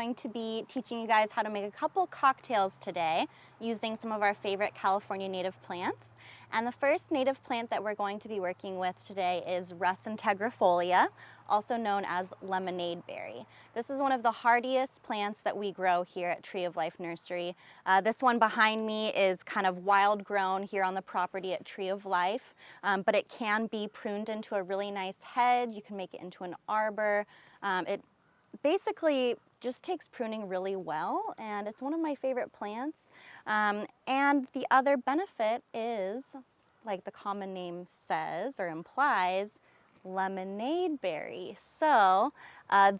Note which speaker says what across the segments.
Speaker 1: going to be teaching you guys how to make a couple cocktails today using some of our favorite California native plants. And the first native plant that we're going to be working with today is Rustic, also known as lemonade berry. This is one of the hardiest plants that we grow here at Tree of Life Nursery. This one behind me is kind of wild grown here on the property at Tree of Life, but it can be pruned into a really nice head. You can make it into an arbor. It basically just takes pruning really well, and it's one of my favorite plants. And the other benefit is, like the common name says or implies, lemonade berry. So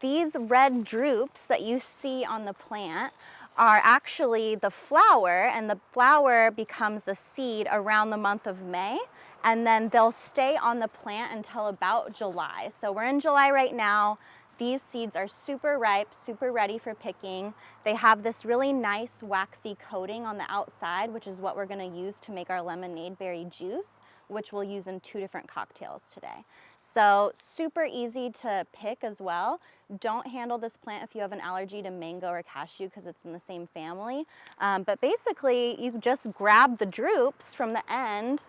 Speaker 1: these red drupes that you see on the plant are actually the flower, and the flower becomes the seed around the month of May, and then they'll stay on the plant until about July. So we're in July right now. These seeds are super ripe, super ready for picking. They have this really nice waxy coating on the outside, which is what we're gonna use to make our lemonade berry juice, which we'll use in 2 different cocktails today. So super easy to pick as well. Don't handle this plant if you have an allergy to mango or cashew because it's in the same family. But basically you just grab the drupes from the end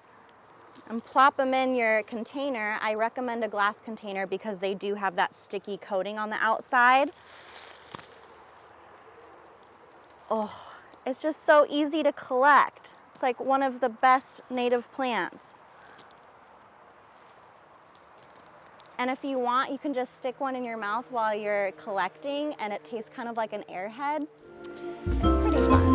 Speaker 1: and plop them in your container. I recommend a glass container because they do have that sticky coating on the outside. Oh, it's just so easy to collect. It's like one of the best native plants. And if you want, you can just stick one in your mouth while you're collecting, and it tastes kind of like an airhead. It's pretty fun.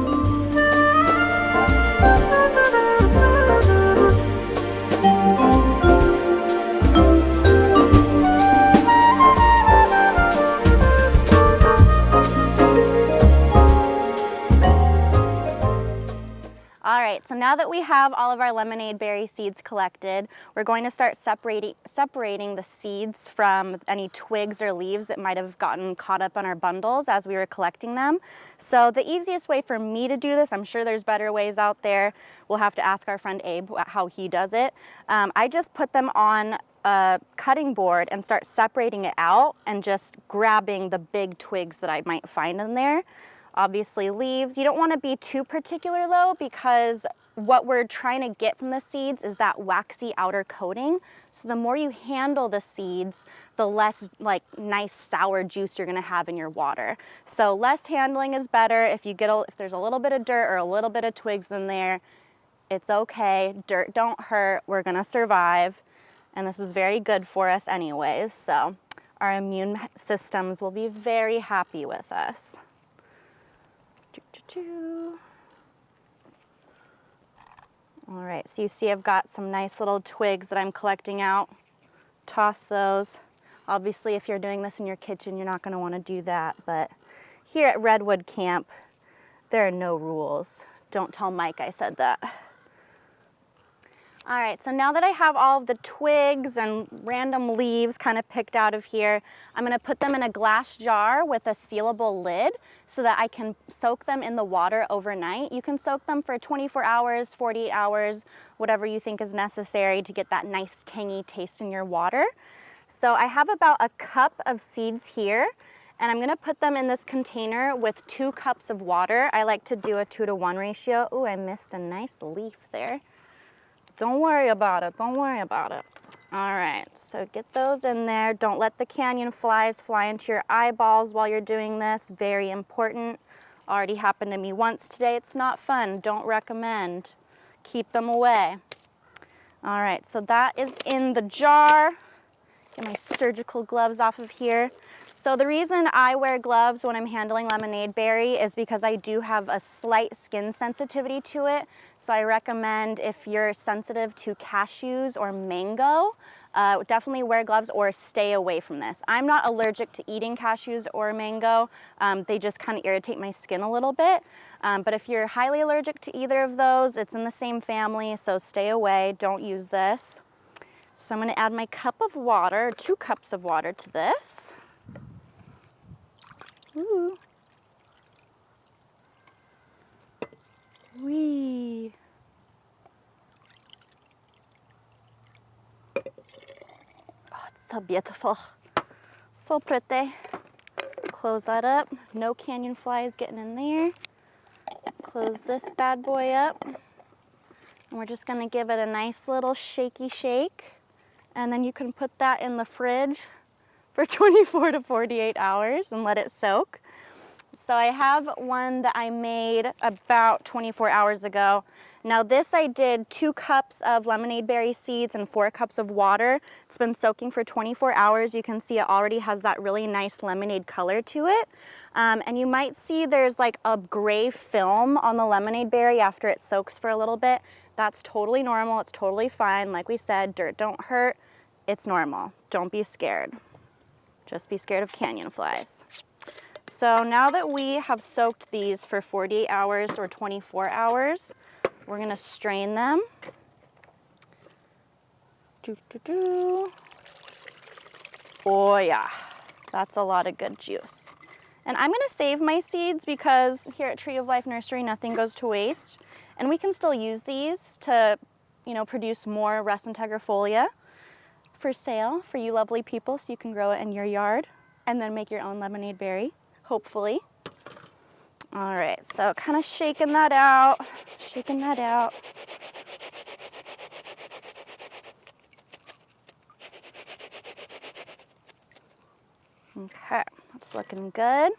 Speaker 1: All right, so now that we have all of our lemonade berry seeds collected, we're going to start separating the seeds from any twigs or leaves that might have gotten caught up on our bundles as we were collecting them. So the easiest way for me to do this, I'm sure there's better ways out there. We'll have to ask our friend Abe how he does it. I just put them on a cutting board and start separating it out and just grabbing the big twigs that I might find in there. Obviously leaves. You don't want to be too particular though, because what we're trying to get from the seeds is that waxy outer coating. So the more you handle the seeds, the less like nice sour juice you're going to have in your water. So less handling is better. If there's a little bit of dirt or a little bit of twigs in there, it's okay. Dirt don't hurt. We're going to survive. And this is very good for us anyways. So our immune systems will be very happy with us. All right, so you see I've got some nice little twigs that I'm collecting out. Toss those. Obviously, if you're doing this in your kitchen, you're not going to want to do that, but here at Redwood Camp, there are no rules. Don't tell Mike I said that. All right, so now that I have all of the twigs and random leaves kind of picked out of here, I'm going to put them in a glass jar with a sealable lid so that I can soak them in the water overnight. You can soak them for 24 hours, 48 hours, whatever you think is necessary to get that nice tangy taste in your water. So I have about a cup of seeds here, and I'm going to put them in this container with 2 cups of water. I like to do a 2-to-1 ratio. Ooh, I missed a nice leaf there. Don't worry about it, don't worry about it. All right, so get those in there. Don't let the canyon flies fly into your eyeballs while you're doing this. Very important. Already happened to me once today. It's not fun, don't recommend. Keep them away. All right, so that is in the jar. Get my surgical gloves off of here. So the reason I wear gloves when I'm handling lemonade berry is because I do have a slight skin sensitivity to it. So I recommend if you're sensitive to cashews or mango, definitely wear gloves or stay away from this. I'm not allergic to eating cashews or mango. They just kind of irritate my skin a little bit. But if you're highly allergic to either of those, it's in the same family, so stay away, don't use this. So I'm going to add my cup of water, 2 cups of water to this. Ooh. Wee. Oh, it's so beautiful. So pretty. close that up. No canyon flies getting in there. Close this bad boy up. And we're just gonna give it a nice little shaky shake. And then you can put that in the fridge for 24 to 48 hours and let it soak. So I have one that I made about 24 hours ago. Now this I did 2 cups of lemonade berry seeds and 4 cups of water. It's been soaking for 24 hours. You can see it already has that really nice lemonade color to it. And you might see there's like a gray film on the lemonade berry after it soaks for a little bit. That's totally normal, it's totally fine. Like we said, dirt don't hurt, it's normal. Don't be scared. Just be scared of canyon flies. So now that we have soaked these for 48 hours or 24 hours, we're gonna strain them. Oh yeah, that's a lot of good juice. And I'm gonna save my seeds because here at Tree of Life Nursery, nothing goes to waste. And we can still use these to, you know, produce more Rustic Tegrifolia for sale for you lovely people so you can grow it in your yard and then make your own lemonade berry, hopefully. All right, so kind of shaking that out, shaking that out. Okay, that's looking good.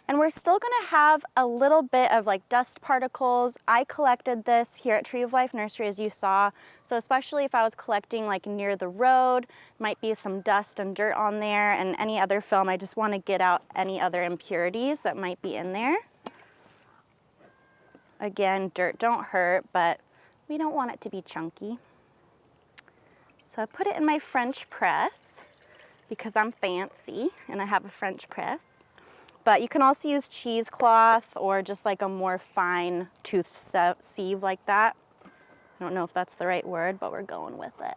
Speaker 1: And we're still gonna have a little bit of like dust particles. I collected this here at Tree of Life Nursery, as you saw. So especially if I was collecting like near the road, might be some dust and dirt on there, and any other film, I just wanna get out any other impurities that might be in there. Again, dirt don't hurt, but we don't want it to be chunky. So I put it in my French press because I'm fancy and I have a French press. But you can also use cheesecloth or just like a more fine tooth sieve like that. I don't know if that's the right word, but we're going with it.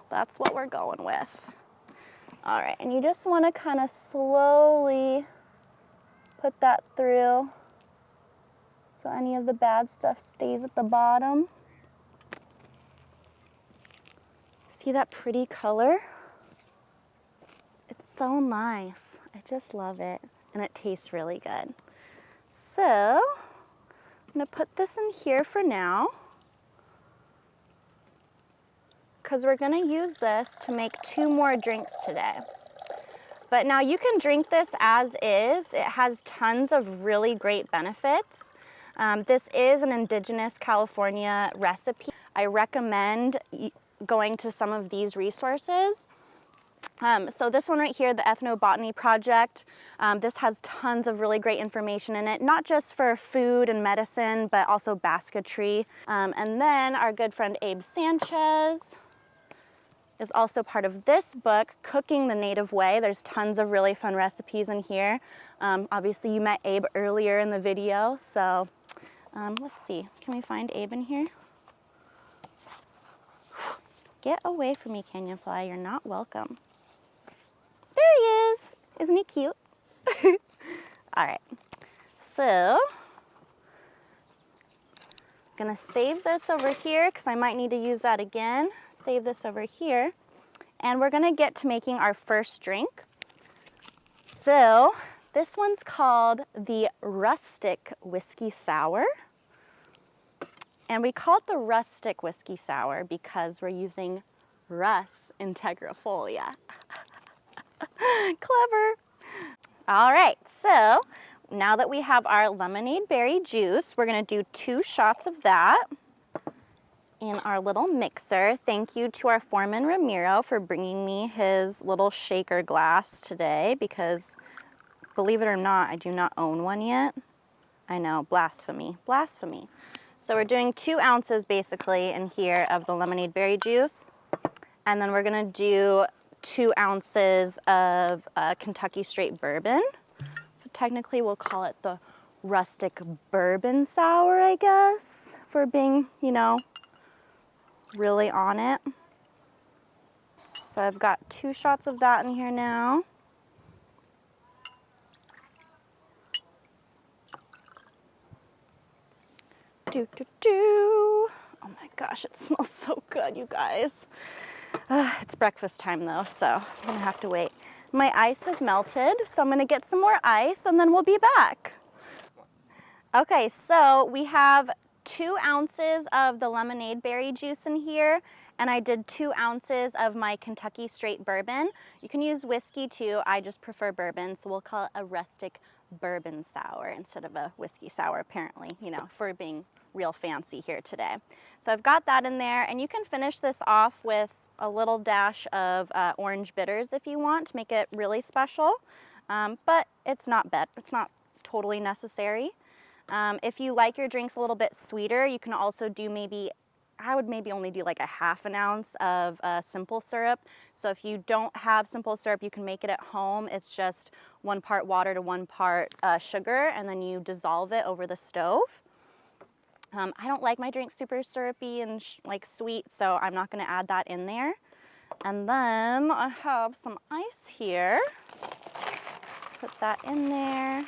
Speaker 1: That's what we're going with. All right, and you just want to kind of slowly put that through so any of the bad stuff stays at the bottom. See that pretty color? It's so nice. I just love it. And it tastes really good. So I'm gonna put this in here for now because we're gonna use this to make 2 more drinks today. But now you can drink this as is. It has tons of really great benefits. This is an indigenous California recipe. I recommend going to some of these resources. So this one right here, the Ethnobotany Project, this has tons of really great information in it, not just for food and medicine, but also basketry. And then our good friend Abe Sanchez is also part of this book, Cooking the Native Way. There's tons of really fun recipes in here. Obviously you met Abe earlier in the video, so let's see, can we find Abe in here? Get away from me, canyon fly, you're not welcome. There he is. Isn't he cute? All right, so I'm gonna save this over here because I might need to use that again. Save this over here. And we're gonna get to making our first drink. So this one's called the Rustic Whiskey Sour. And we call it the Rustic Whiskey Sour because we're using Rustic Tegrifolia. Clever. All right, so now that we have our lemonade berry juice, we're gonna do 2 shots of that in our little mixer. Thank you to our foreman Ramiro for bringing me his little shaker glass today because, believe it or not, I do not own one yet. I know, blasphemy, blasphemy. So we're doing 2 ounces basically in here of the lemonade berry juice. And then we're gonna do 2 ounces of Kentucky straight bourbon. So technically we'll call it the Rustic Bourbon Sour, I guess, for being, you know, really on it. So I've got 2 shots of that in here now. Do, do, do. Oh my gosh, it smells so good, you guys. It's breakfast time though, so I'm gonna have to wait. My ice has melted, so I'm gonna get some more ice and then we'll be back. Okay, so we have 2 ounces of the lemonade berry juice in here, and I did 2 ounces of my Kentucky straight bourbon. You can use whiskey too, I just prefer bourbon, so we'll call it a rustic bourbon sour instead of a whiskey sour, apparently, you know, if we're being real fancy here today. So I've got that in there, and you can finish this off with a little dash of orange bitters if you want to make it really special, but it's not totally necessary. If you like your drinks a little bit sweeter, you can also do I would maybe only do like a ½ ounce of simple syrup. So if you don't have simple syrup, you can make it at home. It's just 1 part water to 1 part sugar, and then you dissolve it over the stove. I don't like my drink super syrupy and like sweet, so I'm not gonna add that in there. And then I have some ice here. Put that in there.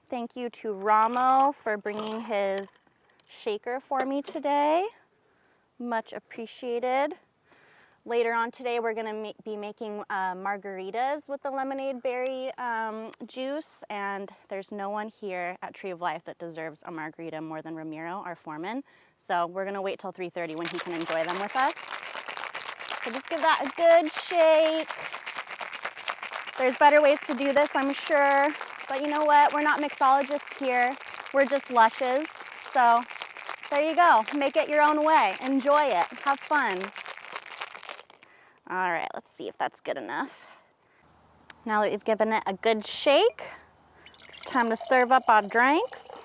Speaker 1: Thank you to Ramo for bringing his shaker for me today. Much appreciated. Later on today, we're gonna be making margaritas with the lemonade berry juice, and there's no one here at Tree of Life that deserves a margarita more than Ramiro, our foreman. So we're gonna wait till 3:30 when he can enjoy them with us. So just give that a good shake. There's better ways to do this, I'm sure. But you know what? We're not mixologists here. We're just lushes. So there you go. Make it your own way. Enjoy it. Have fun. All right, let's see if that's good enough. Now that we've given it a good shake, it's time to serve up our drinks.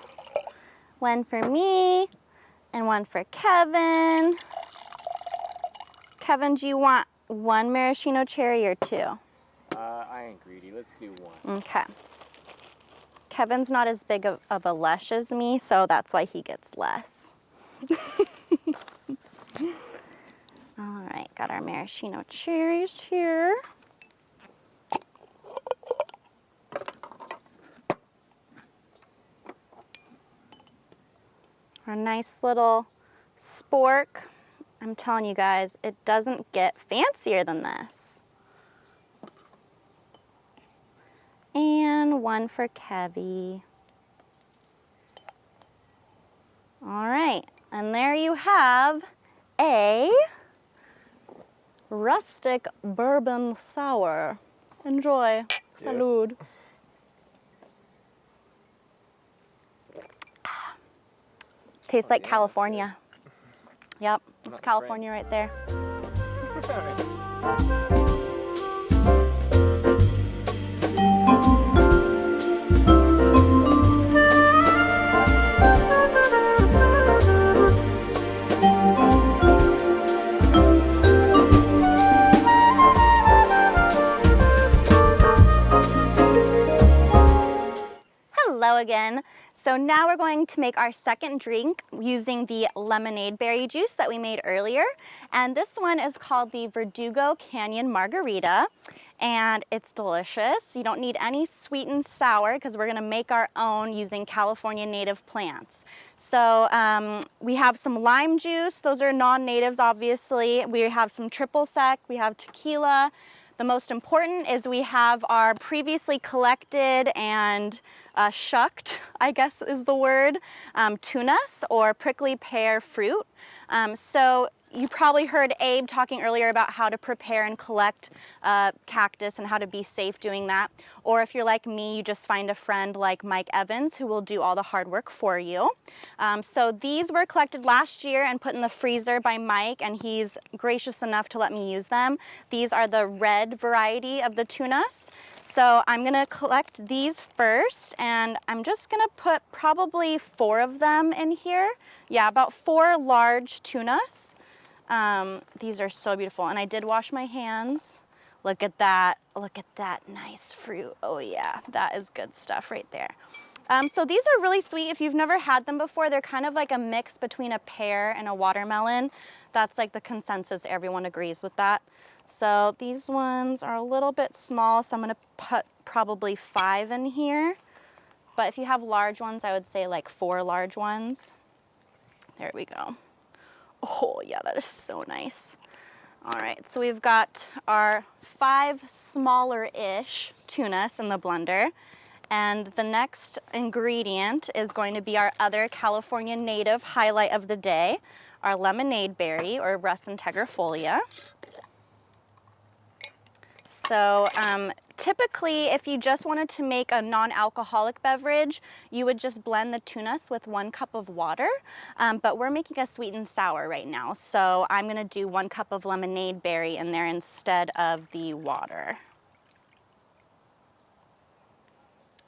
Speaker 1: 1 for me and 1 for Kevin. Kevin, do you want 1 maraschino cherry or 2?
Speaker 2: I ain't greedy. Let's do 1.
Speaker 1: Okay. Kevin's not as big of a lush as me, so that's why he gets less. All right, got our maraschino cherries here. Our nice little spork. I'm telling you guys, it doesn't get fancier than this. And 1 for Kevy. All right, and there you have a rustic bourbon sour. Enjoy. Salud. Tastes like California. Yep, it's California right there. Hello again. So now we're going to make our second drink using the lemonade berry juice that we made earlier. And this one is called the Verdugo Canyon Margarita. And it's delicious. You don't need any sweet and sour because we're gonna make our own using California native plants. So we have some lime juice. Those are non-natives, obviously. We have some triple sec, we have tequila. The most important is we have our previously collected and shucked, I guess is the word, tunas or prickly pear fruit. So you probably heard Abe talking earlier about how to prepare and collect cactus and how to be safe doing that. Or if you're like me, you just find a friend like Mike Evans who will do all the hard work for you. So these were collected last year and put in the freezer by Mike, and he's gracious enough to let me use them. These are the red variety of the tunas. So I'm gonna collect these first, and I'm just gonna put probably 4 of them in here. Yeah, about 4 large tunas. These are so beautiful, and I did wash my hands. Look at that nice fruit. Oh yeah, that is good stuff right there. So these are really sweet. If you've never had them before, they're kind of like a mix between a pear and a watermelon. That's like the consensus, everyone agrees with that. So these ones are a little bit small, so I'm gonna put probably 5 in here. But if you have large ones, I would say like 4 large ones. There we go. Oh yeah, that is so nice. All right, so we've got our 5 smaller-ish tunas in the blender. And the next ingredient is going to be our other California native highlight of the day, our lemonade berry, or Rustic tegrifolia. So typically, if you just wanted to make a non-alcoholic beverage, you would just blend the tunas with 1 cup of water. But we're making a sweet and sour right now, so I'm going to do 1 cup of lemonade berry in there instead of the water.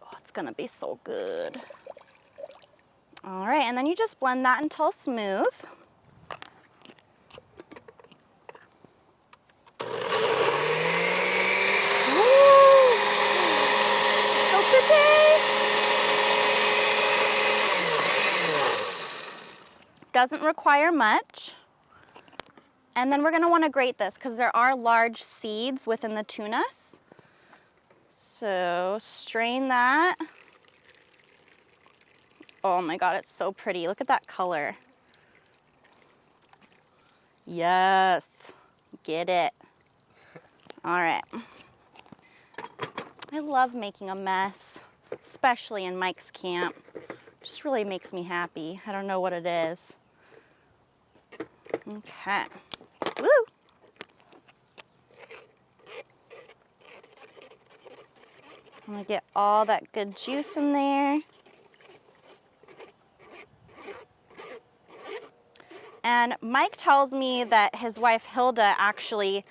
Speaker 1: Oh, it's going to be so good. All right, and then you just blend that until smooth. Doesn't require much. And then we're going to want to grate this because there are large seeds within the tunas. So strain that. Oh my God, it's so pretty. Look at that color. Yes, get it. All right. I love making a mess, especially in Mike's camp. It just really makes me happy. I don't know what it is. Okay. Woo! I'm gonna get all that good juice in there. And Mike tells me that his wife Hilda actually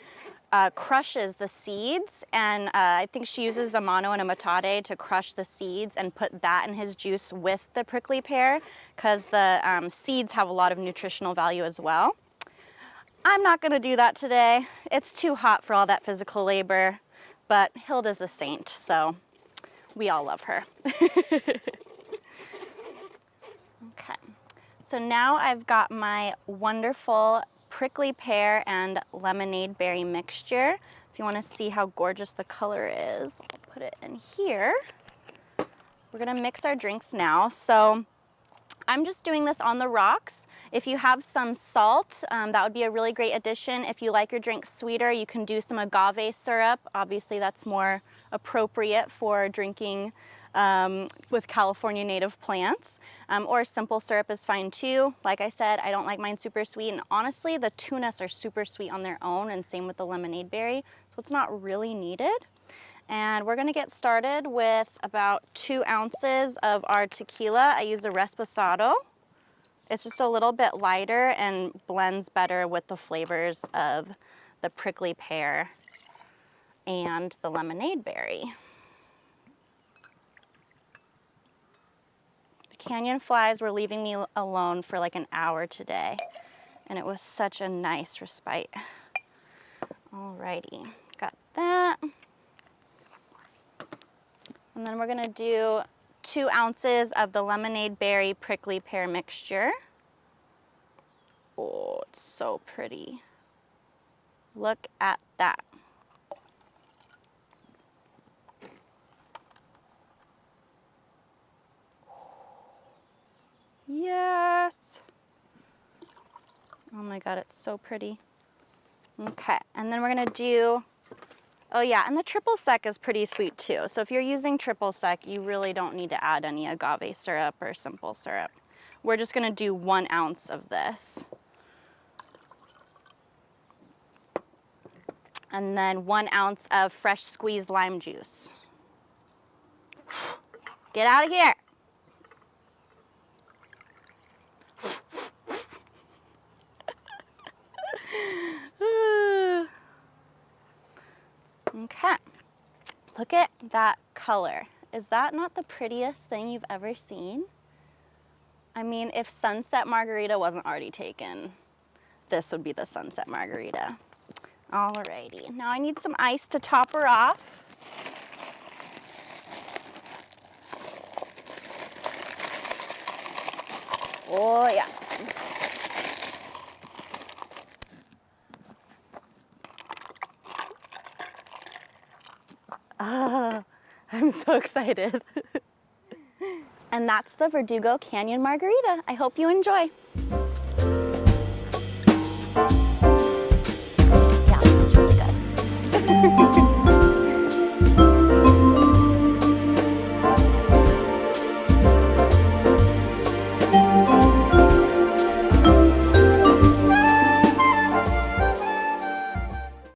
Speaker 1: crushes the seeds, and I think she uses a mano and a matate to crush the seeds and put that in his juice with the prickly pear, because the seeds have a lot of nutritional value as well. I'm not gonna do that today. It's too hot for all that physical labor, but Hilda's a saint, so we all love her. Okay, so now I've got my wonderful prickly pear and lemonade berry mixture. If you want to see how gorgeous the color is, I'll put it in here. We're gonna mix our drinks now. So I'm just doing this on the rocks. If you have some salt, that would be a really great addition. If you like your drink sweeter, you can do some agave syrup. Obviously, that's more appropriate for drinking with California native plants. Or simple syrup is fine too. Like I said, I don't like mine super sweet, and honestly, the tunas are super sweet on their own, and same with the lemonade berry, so it's not really needed. And we're gonna get started with about 2 ounces of our tequila. I use a Reposado. It's just a little bit lighter and blends better with the flavors of the prickly pear and the lemonade berry. The canyon flies were leaving me alone for like an hour today, and it was such a nice respite. Alrighty, got that. And then we're gonna do 2 ounces of the lemonade berry prickly pear mixture. Oh, it's so pretty. Look at that. Yes. Oh my God, it's so pretty. Okay, and then we're gonna do, oh yeah, and the triple sec is pretty sweet too. So if you're using triple sec, you really don't need to add any agave syrup or simple syrup. We're just gonna do 1 ounce of this. And then 1 ounce of fresh squeezed lime juice. Get out of here. Okay, look at that color. Is that not the prettiest thing you've ever seen? I mean, if Sunset Margarita wasn't already taken, this would be the Sunset Margarita. Alrighty, now I need some ice to top her off. Oh yeah. Oh, I'm so excited. And that's the Verdugo Canyon Margarita. I hope you enjoy.